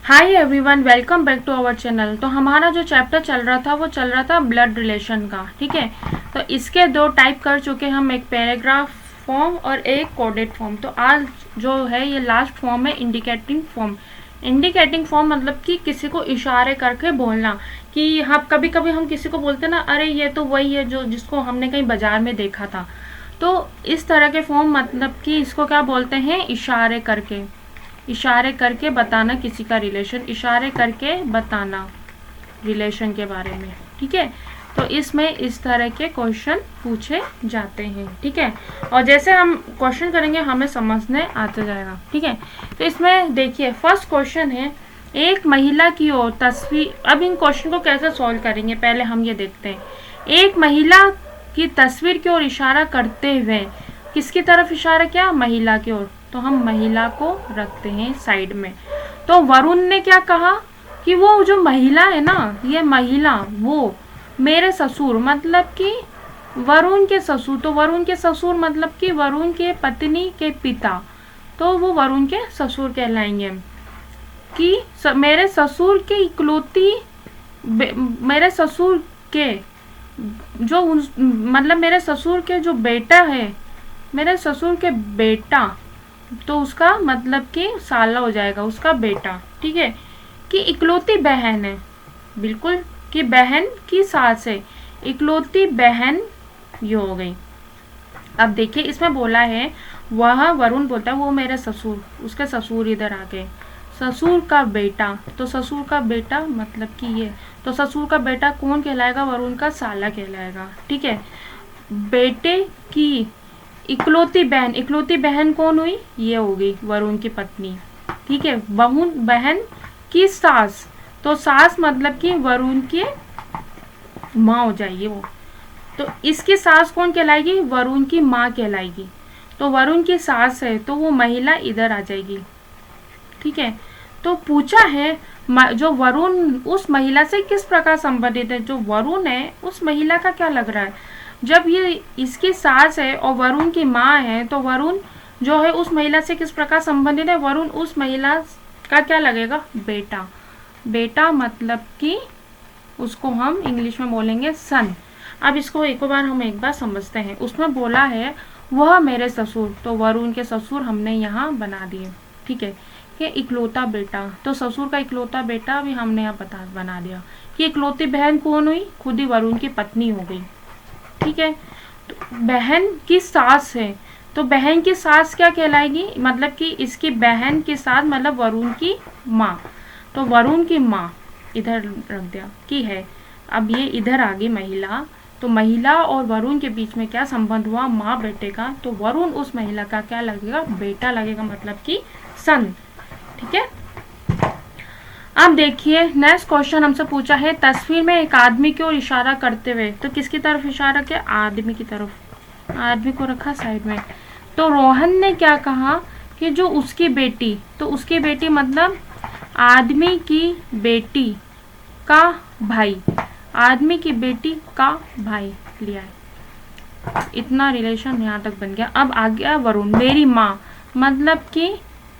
Hi everyone, welcome back to our channel. तो हमारा जो चैप्टर चल रहा था वो चल रहा था ब्लड रिलेशन का। ठीक है, तो इसके दो टाइप कर चुके हम, एक पैराग्राफ फॉर्म और एक कोडेड फॉर्म। तो आज जो है ये लास्ट फॉर्म है, इंडिकेटिंग फॉर्म। इंडिकेटिंग फॉर्म मतलब कि किसी को इशारे करके बोलना, कि हाँ कभी कभी हम किसी को बोलते ना, अरे ये तो वही है जो जिसको हमने कहीं बाजार में देखा था। तो इस तरह के फॉर्म मतलब कि इसको क्या बोलते हैं, इशारे करके। इशारे करके बताना किसी का रिलेशन, इशारे करके बताना रिलेशन के बारे में। ठीक है, तो इसमें इस तरह के क्वेश्चन पूछे जाते हैं। ठीक है, और जैसे हम क्वेश्चन करेंगे हमें समझने आता जाएगा। ठीक है, तो इसमें देखिए फर्स्ट क्वेश्चन है, एक महिला की ओर तस्वीर। अब इन क्वेश्चन को कैसे सॉल्व करेंगे पहले हम ये देखते हैं। एक महिला की तस्वीर की ओर इशारा करते हुए, किसकी तरफ इशारा किया, महिला की ओर, तो हम महिला को रखते हैं साइड में। तो वरुण ने क्या कहा कि वो जो महिला है ना, ये महिला वो मेरे ससुर, मतलब कि वरुण के ससुर। तो वरुण के ससुर मतलब कि वरुण के पत्नी के पिता, तो वो वरुण के ससुर कहलाएंगे। कि मेरे ससुर के इकलौती, मेरे ससुर के जो मतलब मेरे ससुर के जो बेटा है, मेरे ससुर के बेटा, तो उसका मतलब कि साला हो जाएगा, उसका बेटा। ठीक है, कि इकलौती बहन है, बिल्कुल, कि बहन की सास है, इकलौती बहन ये हो गई। अब देखिए इसमें बोला है, वह वरुण बोलता है वो मेरे ससुर, उसके ससुर इधर आ गए, ससुर का बेटा। तो ससुर का बेटा मतलब कि ये, तो ससुर का बेटा कौन कहलाएगा, वरुण का साला कहलाएगा। ठीक है, बेटे की इकलौती बहन, इकलौती बहन कौन हुई, ये होगी वरुण की पत्नी। ठीक है, बहन की सास, तो सास मतलब कि वरुण की माँ हो जाएगी वो। तो इसकी सास कौन कहलाएगी, वरुण की माँ कहलाएगी। तो वरुण की सास है तो वो महिला इधर आ जाएगी। ठीक है, तो पूछा है जो वरुण उस महिला से किस प्रकार संबंधित है। जो वरुण है उस महिला का क्या लग रहा है, जब ये इसकी सास है और वरुण की माँ है, तो वरुण जो है उस महिला से किस प्रकार संबंधित है, वरुण उस महिला का क्या लगेगा, बेटा। बेटा मतलब कि उसको हम इंग्लिश में बोलेंगे सन। अब इसको एक बार समझते हैं। उसमें बोला है वह मेरे ससुर, तो वरुण के ससुर हमने यहाँ बना दिए। ठीक है, कि इकलौता बेटा, तो ससुर का इकलौता बेटा भी हमने यहाँ बना दिया। कि इकलौती बहन कौन हुई, खुद ही वरुण की पत्नी हो गई। ठीक है, तो बहन की सास है, तो बहन की सास क्या कहलाएगी, मतलब कि इसकी बहन की सास मतलब वरुण की माँ। तो वरुण की माँ इधर रख दिया कि है। अब ये इधर आ गई महिला, तो महिला और वरुण के बीच में क्या संबंध हुआ, माँ बेटे का। तो वरुण उस महिला का क्या लगेगा, बेटा लगेगा, मतलब कि सन। ठीक है, अब देखिए नेक्स्ट क्वेश्चन हमसे पूछा है, तस्वीर में एक आदमी की ओर इशारा करते हुए, तो किसकी तरफ इशारा किया, आदमी की तरफ। आदमी को रखा साइड में। तो रोहन ने क्या कहा कि जो उसकी बेटी, तो उसकी बेटी मतलब आदमी की बेटी का भाई, आदमी की बेटी का भाई लिया है। इतना रिलेशन यहाँ तक बन गया। अब आ गया वरुण, मेरी माँ, मतलब कि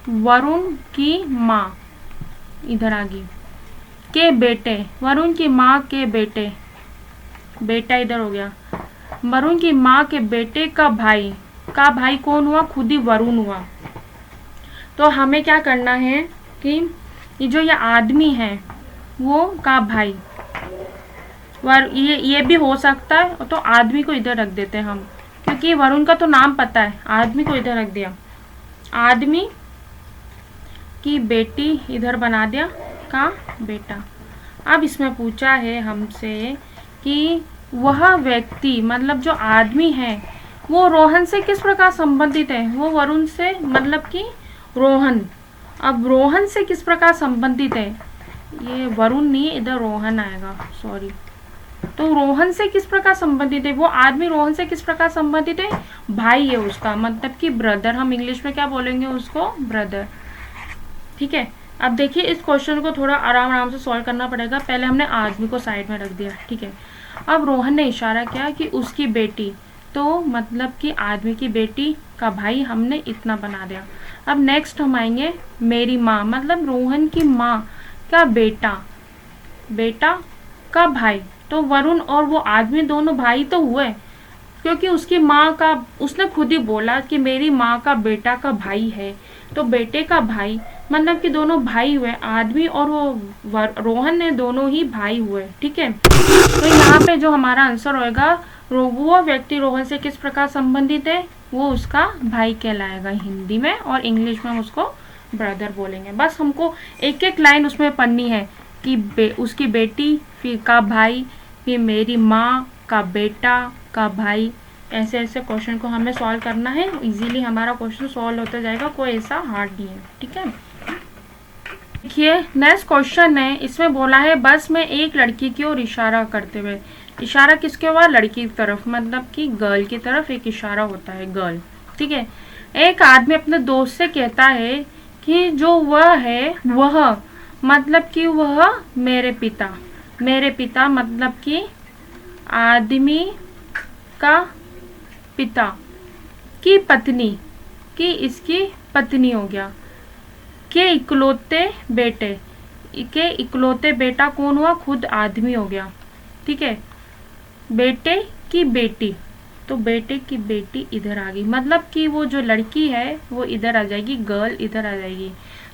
वरुण की माँ इधर आ गई, के बेटे, वरुण की माँ के बेटे, बेटा इधर हो गया, वरुण की माँ के बेटे का भाई कौन हुआ, खुद ही वरुण हुआ। तो हमें क्या करना है कि ये जो ये आदमी है वो का भाई, ये भी हो सकता है, तो आदमी को इधर रख देते हैं हम, क्योंकि वरुण का तो नाम पता है, आदमी को इधर रख दिया। आदमी की बेटी इधर बना दिया का बेटा। अब इसमें पूछा है हमसे कि वह व्यक्ति मतलब जो आदमी है वो रोहन से किस प्रकार संबंधित है, वो वरुण से मतलब कि रोहन। अब रोहन से किस प्रकार संबंधित है, ये वरुण नहीं, इधर रोहन आएगा, सॉरी। तो रोहन से किस प्रकार संबंधित है, वो आदमी रोहन से किस प्रकार संबंधित है, भाई है उसका, मतलब कि ब्रदर। हम इंग्लिश में क्या बोलेंगे उसको, ब्रदर। ठीक है, अब देखिए इस क्वेश्चन को थोड़ा आराम आराम से सॉल्व करना पड़ेगा। पहले हमने आदमी को साइड में रख दिया। ठीक है, अब रोहन ने इशारा किया कि उसकी बेटी, तो मतलब कि आदमी की बेटी का भाई हमने इतना बना दिया। अब नेक्स्ट हम आएंगे मेरी माँ, मतलब रोहन की माँ क्या बेटा, बेटा का भाई। तो वरुण और वो आदमी दोनों भाई तो हुए, क्योंकि उसकी माँ का, उसने खुद ही बोला कि मेरी माँ का बेटा का भाई है, तो बेटे का भाई मतलब कि दोनों भाई हुए, आदमी और वो रोहन ने दोनों ही भाई हुए। ठीक है, तो यहाँ पे जो हमारा आंसर होएगा, वो व्यक्ति रोहन से किस प्रकार संबंधित है, वो उसका भाई कहलाएगा हिंदी में, और इंग्लिश में हम उसको ब्रदर बोलेंगे। बस हमको एक एक लाइन उसमें पढ़नी है कि उसकी बेटी, फिर का भाई, फिर मेरी माँ का बेटा का भाई। ऐसे ऐसे क्वेश्चन को हमें सॉल्व करना है, इजीली हमारा क्वेश्चन सॉल्व होता जाएगा, कोई ऐसा हार्ड नहीं है। ठीक है, देखिए नेक्स्ट क्वेश्चन है, इसमें बोला है बस में एक लड़की की ओर इशारा करते हुए। इशारा किसके हुआ, लड़की की तरफ, मतलब कि गर्ल की तरफ एक इशारा होता है, गर्ल। ठीक है, एक आदमी अपने दोस्त से कहता है कि जो वह है वह, मतलब कि वह मेरे पिता, मेरे पिता मतलब कि आदमी का पिता की पत्नी, कि इसकी पत्नी हो गया, के इकलौते बेटे, के इकलौते बेटा कौन हुआ, खुद आदमी हो गया। ठीक है, बेटे की बेटी, तो बेटे की बेटी इधर आ गई, मतलब कि वो जो लड़की है वो इधर आ जाएगी, गर्ल इधर आ जाएगी।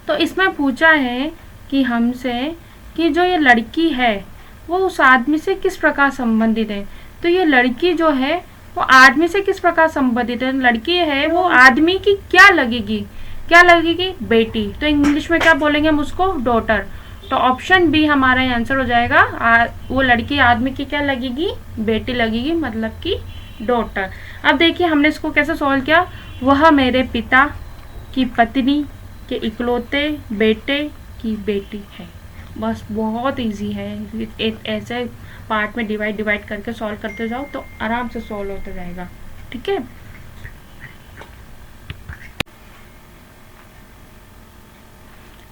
तो इसमें पूछा है कि हमसे कि जो ये लड़की है वो उस आदमी से किस प्रकार संबंधित है। तो ये लड़की जो है वो आदमी से किस प्रकार संबंधित है, लड़की है वो आदमी की क्या लगेगी, क्या लगेगी, बेटी। तो इंग्लिश में क्या बोलेंगे हम उसको, डॉटर। तो ऑप्शन बी हमारा आंसर हो जाएगा, वो लड़की आदमी की क्या लगेगी, बेटी लगेगी, मतलब कि डॉटर। अब देखिए हमने इसको कैसे सॉल्व किया, वह मेरे पिता की पत्नी के इकलौते बेटे की बेटी है। बस बहुत इजी है, ऐसे पार्ट में डिवाइड करके सॉल्व करते जाओ तो आराम से सॉल्व होता जाएगा। ठीक है,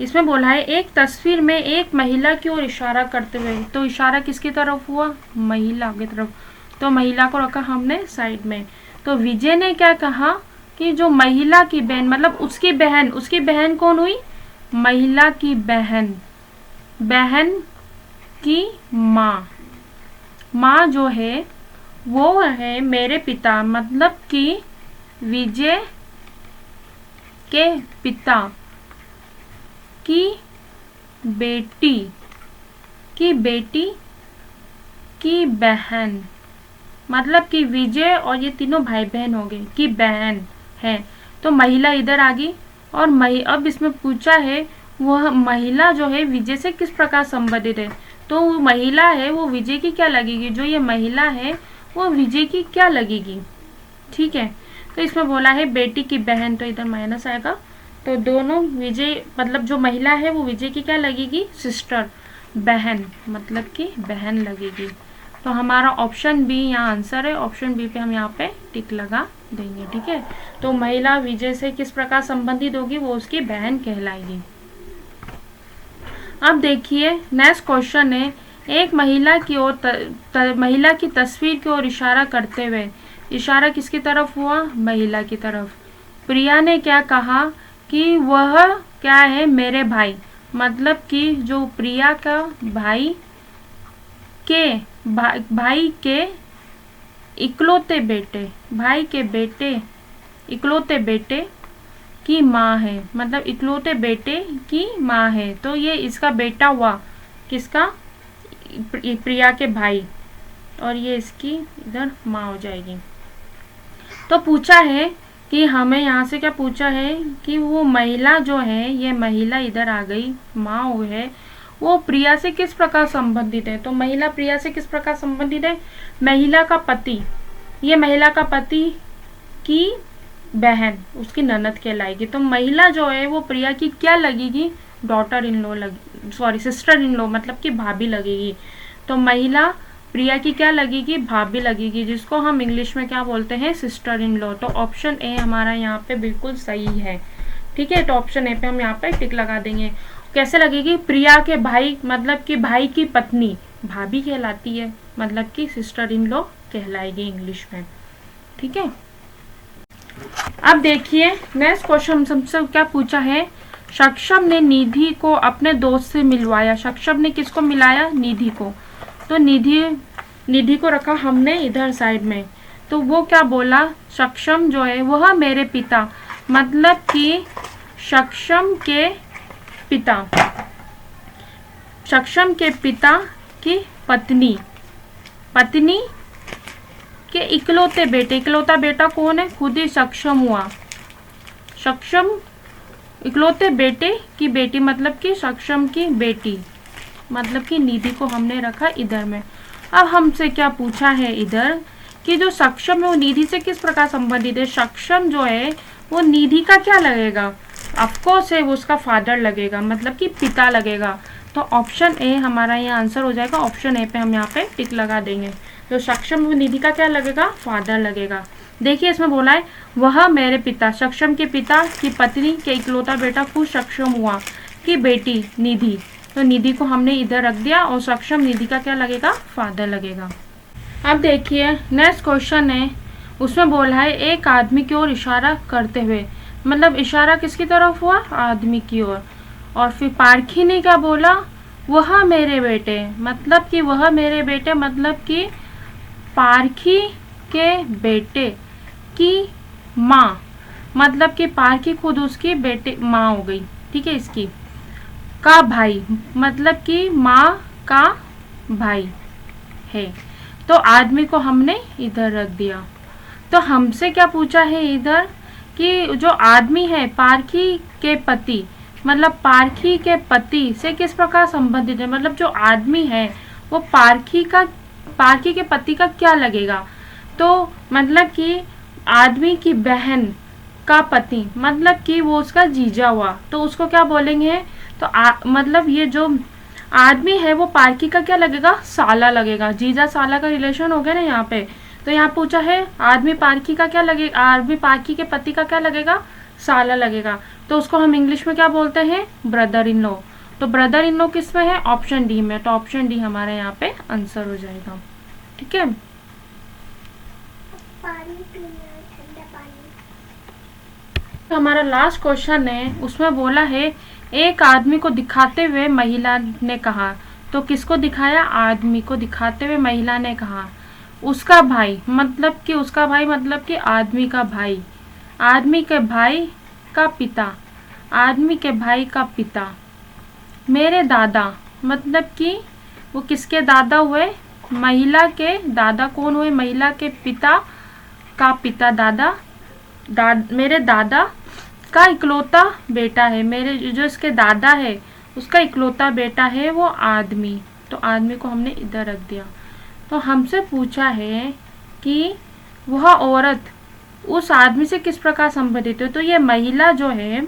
इसमें बोला है एक तस्वीर में एक महिला की ओर इशारा करते हुए। तो इशारा किसकी तरफ हुआ, महिला की तरफ, तो महिला को रखा हमने साइड में। तो विजय ने क्या कहा कि जो महिला की बहन, मतलब उसकी बहन, उसकी बहन कौन हुई, महिला की बहन, बहन की माँ, माँ जो है वो है मेरे पिता, मतलब कि विजय के पिता की बेटी, की बेटी की बहन, मतलब कि विजय और ये तीनों भाई बहन हो गए, की बहन है। तो महिला इधर आ गई, और अब इसमें पूछा है वह महिला जो है विजय से किस प्रकार संबंधित है। तो वो महिला है वो विजय की क्या लगेगी, जो ये महिला है वो विजय की क्या लगेगी। ठीक है, तो इसमें बोला है बेटी की बहन, तो इधर माइनस आएगा, तो दोनों विजय, मतलब जो महिला है वो विजय की क्या लगेगी, सिस्टर, बहन, मतलब कि बहन लगेगी। तो हमारा ऑप्शन बी यहाँ आंसर है, ऑप्शन बी पे हम यहाँ पे टिक लगा देंगे। ठीक है, तो महिला विजय से किस प्रकार संबंधित होगी, वो उसकी बहन कहलाएगी। अब देखिए नेक्स्ट क्वेश्चन है, एक महिला की ओर महिला की तस्वीर की ओर इशारा करते हुए, इशारा किसकी तरफ हुआ, महिला की तरफ। प्रिया ने क्या कहा कि वह क्या है, मेरे भाई, मतलब कि जो प्रिया का भाई के भाई के इकलौते बेटे, भाई के बेटे, इकलौते बेटे की माँ है, मतलब इकलौते बेटे की माँ है। तो ये इसका बेटा हुआ, किसका, प्रिया के भाई, और ये इसकी इधर माँ हो जाएगी। तो पूछा है कि हमें यहाँ से क्या पूछा है कि वो महिला जो है, ये महिला इधर आ गई, माँ वो है, वो प्रिया से किस प्रकार संबंधित है। तो महिला प्रिया से किस प्रकार संबंधित है, महिला का पति, ये महिला का पति की बहन, उसकी ननद कहलाएगी। तो महिला जो है वो प्रिया की क्या लगेगी, डॉटर इन लॉ लगी, सॉरी सिस्टर इन लॉ, मतलब कि भाभी लगेगी। तो महिला प्रिया की क्या लगेगी, भाभी लगेगी, जिसको हम इंग्लिश में क्या बोलते हैं, सिस्टर इन लॉ। तो ऑप्शन ए हमारा यहाँ पे बिल्कुल सही है। ठीक है, तो ऑप्शन ए पे हम यहाँ पे टिक लगा देंगे। कैसे लगेगी, प्रिया के भाई, मतलब कि भाई की पत्नी भाभी कहलाती है, मतलब कि सिस्टर इन लॉ कहलाएगी इंग्लिश में। ठीक है, अब देखिए नेक्स्ट क्वेश्चन हमसे क्या पूछा है सक्षम ने निधि को अपने दोस्त से मिलवाया। सक्षम ने किसको मिलाया? निधि को। तो निधि को रखा हमने इधर साइड में। तो वो क्या बोला? सक्षम जो है वह मेरे पिता, मतलब कि सक्षम के पिता की पत्नी के इकलौते बेटे। इकलौता बेटा कौन है? खुद ही सक्षम हुआ। सक्षम इकलौते बेटे की बेटी, मतलब कि सक्षम की बेटी, मतलब कि निधि को हमने रखा इधर में। अब हमसे क्या पूछा है इधर कि जो सक्षम है वो निधि से किस प्रकार संबंधित है। सक्षम जो है वो निधि का क्या लगेगा? ऑफकोर्स है वो उसका फादर लगेगा, मतलब कि पिता लगेगा। तो ऑप्शन ए हमारा यहाँ आंसर हो जाएगा। ऑप्शन ए पे हम यहाँ पे टिक लगा देंगे। तो सक्षम वो निधि का क्या लगेगा? फादर लगेगा। देखिए इसमें बोला है वह मेरे पिता, सक्षम के पिता की पत्नी के इकलौता बेटा खुद सक्षम हुआ की बेटी निधि। तो निधि को हमने इधर रख दिया और सक्षम निधि का क्या लगेगा? फादर लगेगा। अब देखिए नेक्स्ट क्वेश्चन है, उसमें बोला है एक आदमी की ओर इशारा करते हुए, मतलब इशारा किसकी तरफ हुआ? आदमी की ओर। और फिर पारखी ने क्या बोला? वह मेरे बेटे, मतलब कि वह मेरे बेटे, मतलब कि पारखी के बेटे की माँ, मतलब कि पारखी खुद उसकी बेटे माँ हो गई, ठीक है। इसकी का भाई, मतलब कि माँ का भाई है। तो आदमी को हमने इधर रख दिया। तो हमसे क्या पूछा है इधर कि जो आदमी है पारखी के पति, मतलब पारखी के पति से किस प्रकार संबंधित है। मतलब जो आदमी है वो पारखी के पति का क्या लगेगा? तो मतलब कि आदमी की बहन का पति, मतलब कि वो उसका जीजा हुआ, तो उसको क्या बोलेंगे? तो मतलब ये जो आदमी है वो पारखी का क्या लगेगा? साला लगेगा। जीजा साला का रिलेशन हो गया ना यहाँ पे। तो यहाँ पूछा है आदमी पारखी का क्या लगेगा? आदमी पारखी के पति का क्या लगेगा? साला लगेगा। तो उसको हम इंग्लिश में क्या बोलते हैं? Brother in law. तो ब्रदर इन लॉ किस में है? ऑप्शन डी में। तो ऑप्शन डी हमारे यहाँ पे आंसर हो जाएगा, ठीक है। तो हमारा लास्ट क्वेश्चन है, उसमें बोला है एक आदमी को दिखाते हुए महिला ने कहा। तो किसको दिखाया? आदमी को दिखाते हुए महिला ने कहा उसका भाई, मतलब कि उसका भाई, मतलब कि आदमी का भाई, आदमी के भाई का पिता, आदमी के भाई का पिता, मेरे दादा, मतलब कि वो किसके दादा हुए? महिला के दादा। कौन हुए? महिला के पिता का पिता, दादा। मेरे दादा का इकलौता बेटा है, मेरे जो इसके दादा है उसका इकलौता बेटा है वो आदमी। तो आदमी को हमने इधर रख दिया। तो हमसे पूछा है कि वह औरत उस आदमी से किस प्रकार संबंधित है। तो ये महिला जो है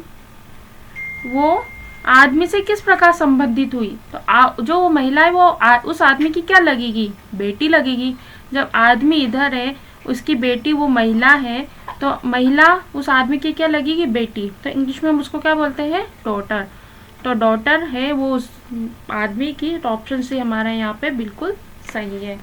वो आदमी से किस प्रकार संबंधित हुई? तो जो वो महिला है वो उस आदमी की क्या लगेगी? बेटी लगेगी। जब आदमी इधर है उसकी बेटी वो महिला है, तो महिला उस आदमी की क्या लगेगी? बेटी। तो इंग्लिश में हम उसको क्या बोलते हैं? डॉटर। तो डॉटर है वो उस आदमी की। तो ऑप्शन सी हमारा यहाँ पे बिल्कुल सही है।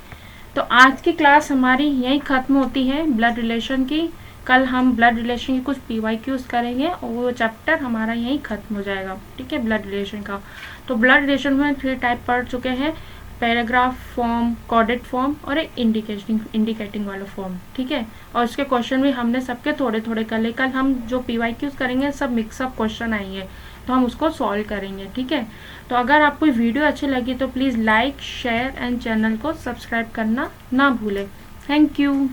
तो आज की क्लास हमारी यहीं ख़त्म होती है ब्लड रिलेशन की। कल हम ब्लड रिलेशन की कुछ PYQs करेंगे और वो चैप्टर हमारा यहीं ख़त्म हो जाएगा, ठीक है, ब्लड रिलेशन का। तो ब्लड रिलेशन में 3 टाइप पढ़ चुके हैं, पैराग्राफ फॉर्म, कोडेड फॉर्म और एक इंडिकेटिंग वाला फॉर्म, ठीक है। और उसके क्वेश्चन भी हमने सबके थोड़े थोड़े कर लिए। कल हम जो PYQs करेंगे सब मिक्सअप क्वेश्चन आएंगे, तो हम उसको सॉल्व करेंगे, ठीक है। तो अगर आपको वीडियो अच्छी लगी तो please like, share and channel को सब्सक्राइब करना ना भूलें। Thank you.